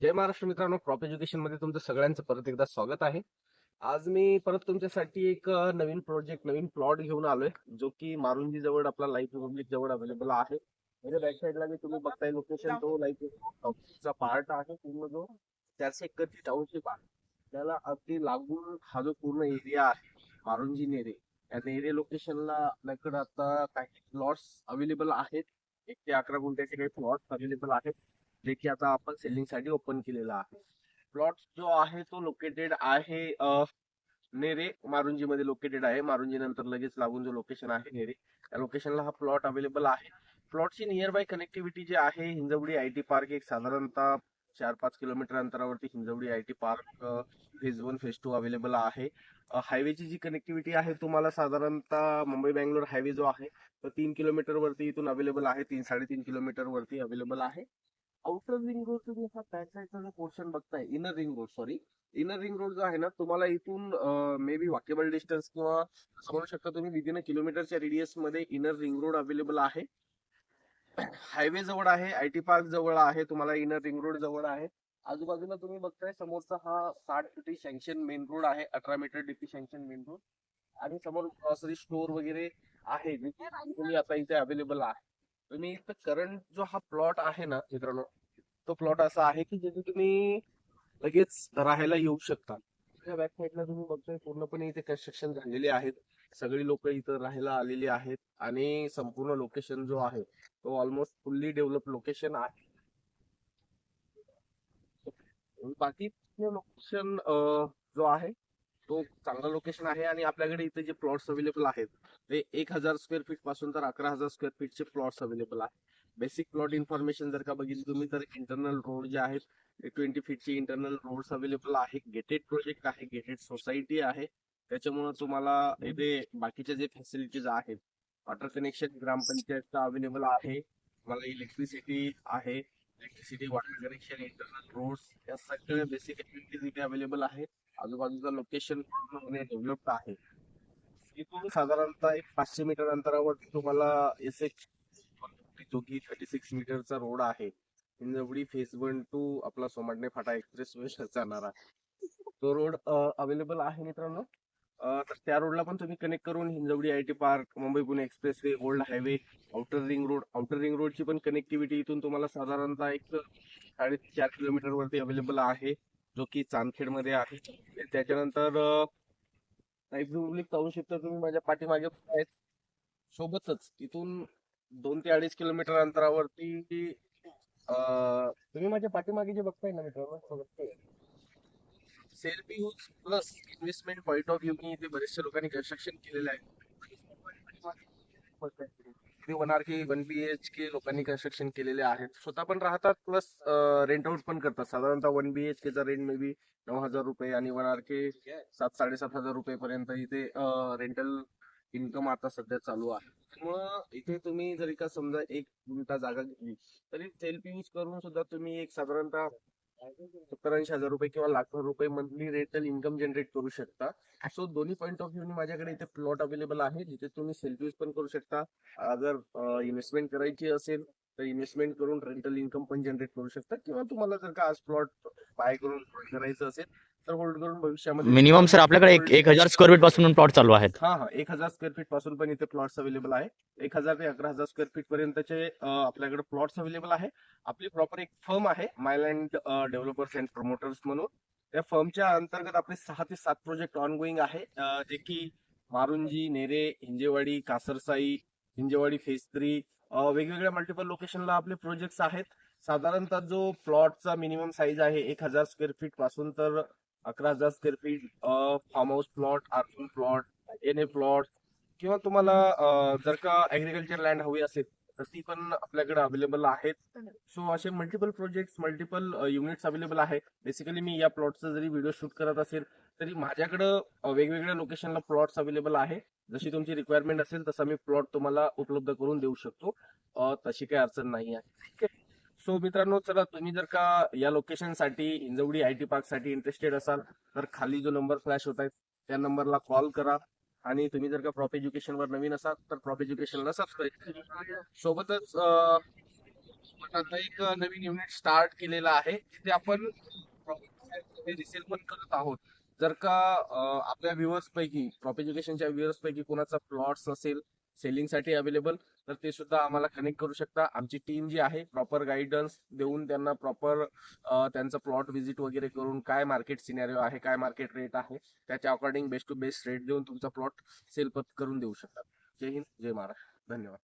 जय महाराष्ट्र मित्रांनो, crop education मध्ये तुमचं सगळ्यांचं परत एकदा स्वागत आहे. आज मी परत तुमच्यासाठी एक नवीन प्रोजेक्ट, नवीन प्लॉट घेऊन आलोय, जो की मारुंजी जवळ आपला लाईफ रिपब्लिक जवळ अवेलेबल आहे. म्हणजे बॅक साईडला मी तुम्ही बघताय लोकेशन, तो लाईफ चा पार्ट आहे पूर्ण, जो 431 टाउनशिप आहे. त्याला अगदी लागून हा जो पूर्ण एरिया आहे मारुंजी नेरे, या नेरे लोकेशनला आपल्याकडे आता काही प्लॉट्स अवेलेबल आहेत. 1 ते 11 गुंठ्याचे काही प्लॉट्स अवेलेबल आहेत, जे की आता आपण सेलिंग साठी ओपन केलेला आहे. प्लॉट जो आहे तो लोकेटेड आहे नेरे मारुंजी मध्ये लोकेटेड आहे. मारुंजी नंतर लगेच लागून जो लोकेशन आहे नेरे, त्या लोकेशनला हा प्लॉट अवेलेबल आहे. प्लॉटची नियर बाय कनेक्टिव्हिटी जी आहे, हिंजवडी आयटी पार्क एक साधारणतः 4-5 किलोमीटर अंतरावरती Hinjawadi IT park phase 1 phase 2 available आहे. हायवेची जी कनेक्टिव्हिटी आहे तुम्हाला साधारणतः मुंबई बँगलोर हायवे जो आहे तो 3 किलोमीटर वरती इथून अवेलेबल आहे. 3-3.5 किलोमीटर वरती अवेलेबल आहे. आउटर रिंग रोड तुम्ही हा बॅक साईडचा जो पोर्शन बघताय, inner ring road, sorry, inner ring road जो आहे ना, तुम्हाला इथून मे बी वॉकेबल डिस्टन्स किंवा असं म्हणू शकता तुम्ही विदिन अ किलोमीटरच्या रेडियस मध्ये इनर रिंग रोड अवेलेबल आहे. हायवे जवळ आहे, आयटी पार्क जवळ आहे, तुम्हाला इनर रिंग रोड जवळ आहे. आजूबाजूला तुम्ही बघताय समोरचा हा 60 फुटी सँक्शन मेन रोड आहे, 18 metre DP sanction main road, आणि समोर ग्रॉसरी स्टोअर वगैरे आहे, जे की तुम्ही आता इथे अवेलेबल आहे. तुम्ही इथं करंट जो हा प्लॉट आहे ना मित्रांनो, तो प्लॉट असा आहे की जिथे तुम्ही लगेच राहायला येऊ शकता. बॅक साईडला तुम्ही बघताय पूर्णपणे इथे कन्स्ट्रक्शन झालेले आहेत. सगळी लोक इथं राहायला आलेली आहेत आणि संपूर्ण लोकेशन जो आहे तो ऑलमोस्ट फुल्ली डेव्हलप लोकेशन आहे. बाकी लोकेशन जो आहे तो चांगला लोकेशन आहे, आणि आपल्याकडे इथे जे प्लॉट्स अवेलेबल आहेत ते 1,000 स्क्वेअर फीट पासून तर 11,000 स्क्वेअर फीटचे प्लॉट्स अवेलेबल आहेत. बेसिक प्लॉट इन्फॉर्मेशन जर का बघितली तुम्ही तर इंटरनल रोड जे आहेत 20 फीटचे इंटरनल रोड्स अवेलेबल आहे. गेटेड प्रोजेक्ट आहे, गेटेड सोसायटी आहे. त्याच्यामुळे तुम्हाला इथे बाकीच्या जे फॅसिलिटीज आहेत, वॉटर कनेक्शन ग्रामपंचायतचा अवेलेबल आहे, तुम्हाला इलेक्ट्रिसिटी आहे, electricity, water connection, internal roads, या सगळ्या बेसिक ऍक्टिव्हिटीज इथे अवेलेबल आहे. आजूबाजूचं लोकेशन पूर्णपणे डेव्हलप्ड आहे. इथून साधारणतः एक 500 मीटर अंतरावरती तुम्हाला एस एच, जो की 36 मीटरचा रोड आहे, हिंजवडी फेज 1-2 आपला सोमाटणे फाटा एक्सप्रेस वे जाणारा, तो रोड अवेलेबल आहे मित्रांनो. तर त्या रोडला पण तुम्ही कनेक्ट करून Hinjawadi IT park, Mumbai Pune expressway, old highway, outer ring रोडची पण कनेक्टिव्हिटी इथून तुम्हाला साधारणतः एक 4.5 किलोमीटर वरती अवेलेबल आहे, जो की चांदखेड मध्ये आहे. त्याच्यानंतर रिपब्लिक टाउनशिप तर तुम्ही माझ्या पाठीमागे आहेत. सोबतच इथून 2 ते 2.5 किलोमीटर अंतरावरती तुम्ही माझ्या पाठीमागे जे बघताय ना मित्रांनो, self use plus investment point of view इथे बरेचशा लोकांनी कन्स्ट्रक्शन केलेलं आहे. 1 RK 1 BHK लोकांनी कन्स्ट्रक्शन केलेले आहेत. स्वतः पण राहतात प्लस रेंट आउट पण करतात. साधारणतः 1 BHK चा रेंट मे बी 9,000 रुपये आणि 1 RK 7-7.5 हजार रुपये पर्यंत इथे रेंटल इन्कम आता सध्या चालू आहे. त्यामुळं इथे तुम्ही जरी का समजा 1 गुंठा जागा घेतली तरी सेल्फ यूज करून सुद्धा तुम्ही एक साधारणतः 70-80 हजार रुपये किंवा लाख रुपये मंथली रेंटल इन्कम जनरेट करू शकता. सो दोन्ही पॉईंट ऑफ व्ह्यू माझ्याकडे इथे प्लॉट अवेलेबल आहे, जिथे तुम्ही सेल्फ यूज पण करू शकता. अगर इन्व्हेस्टमेंट करायची असेल तर इन्व्हेस्टमेंट करून रेंटल इन्कम पण जनरेट करू शकता, किंवा तुम्हाला जर का आज प्लॉट बाय करून करायचं असेल तर होल्ड करून भविष्यामध्ये मिनिमम सर आपल्याकडे 1,000 स्क्वेअर फीट पासून प्लॉट चालू आहेत. हा 1,000 स्क्वेअर फीट पासून पण इथे प्लॉट्स अवेलेबल आहे. 1,000 ते 11,000 स्क्वेअर फीट पर्यंतचे आपल्याकडे प्लॉट्स अवेलेबल आहे. आपली प्रॉपर एक फर्म आहे, मायलँड डेव्हलपर्स अँड प्रमोटर्स म्हणून. त्या फर्मच्या अंतर्गत आपले 6 ते 7 प्रोजेक्ट ऑनगोईंग आहे, जे की मारुंजी, नेरे, हिंजेवाडी, कासरसाई, हिंजेवाडी फेज 3, वेगवेगळ्या मल्टिपल लोकेशनला आपले प्रोजेक्ट्स आहेत. साधारणतः जो प्लॉटचा मिनिमम साईज आहे 1,000 स्क्वेअर फीट पासून तर 11,000 square feet farm house plot, earthing plot, N plot, किंवा तुम्हाला जर का ऍग्रिकल्चर लँड हवी असेल तर ती पण आपल्याकडे अवेलेबल आहेत. सो असे multiple projects, multiple units available आहेत. बेसिकली मी या प्लॉटचा जरी व्हिडिओ शूट करत असेल तरी माझ्याकडं वेगवेगळ्या लोकेशनला प्लॉट्स अवेलेबल आहे. जशी तुमची रिक्वायरमेंट असेल तसा मी प्लॉट तुम्हाला उपलब्ध करून देऊ शकतो. तशी काही अडचण नाही आहे. ठीक आहे. सो मित्रांनो, चला, तुम्ही जर का या लोकेशन साठी, हिंजवडी आयटी पार्क साठी इंटरेस्टेड असाल तर खाली जो नंबर फ्लॅश होत आहे त्या नंबरला कॉल करा. आणि तुम्ही जर का क्रॉप एज्युकेशन वर नवीन असाल तर क्रॉप एज्युकेशनला सबस्क्राईब करा. सोबतच आपण आता एक नवीन युनिट स्टार्ट केलेलं आहे तिथे आपण रिसेल पण करत आहोत. जर का आपल्या व्ह्युअर्स पैकी क्रॉप एज्युकेशनच्या व्ह्युअर्स पैकी कोणाचा प्लॉट्स असेल सेलिंग साठी अवेलेबल, तर ते सुद्धा आम्हाला कनेक्ट करू शकता. आमची टीम जी आहे प्रॉपर गाईडन्स देऊन त्यांना प्रॉपर त्यांचा प्लॉट व्हिजिट वगैरे करून काय मार्केट सिनॅरिओ आहे, काय मार्केट रेट आहे, त्याच्या according best to best rate देऊन तुमचा प्लॉट सेल करून देऊ शकतात. जय हिंद, जय महाराष्ट्र, धन्यवाद.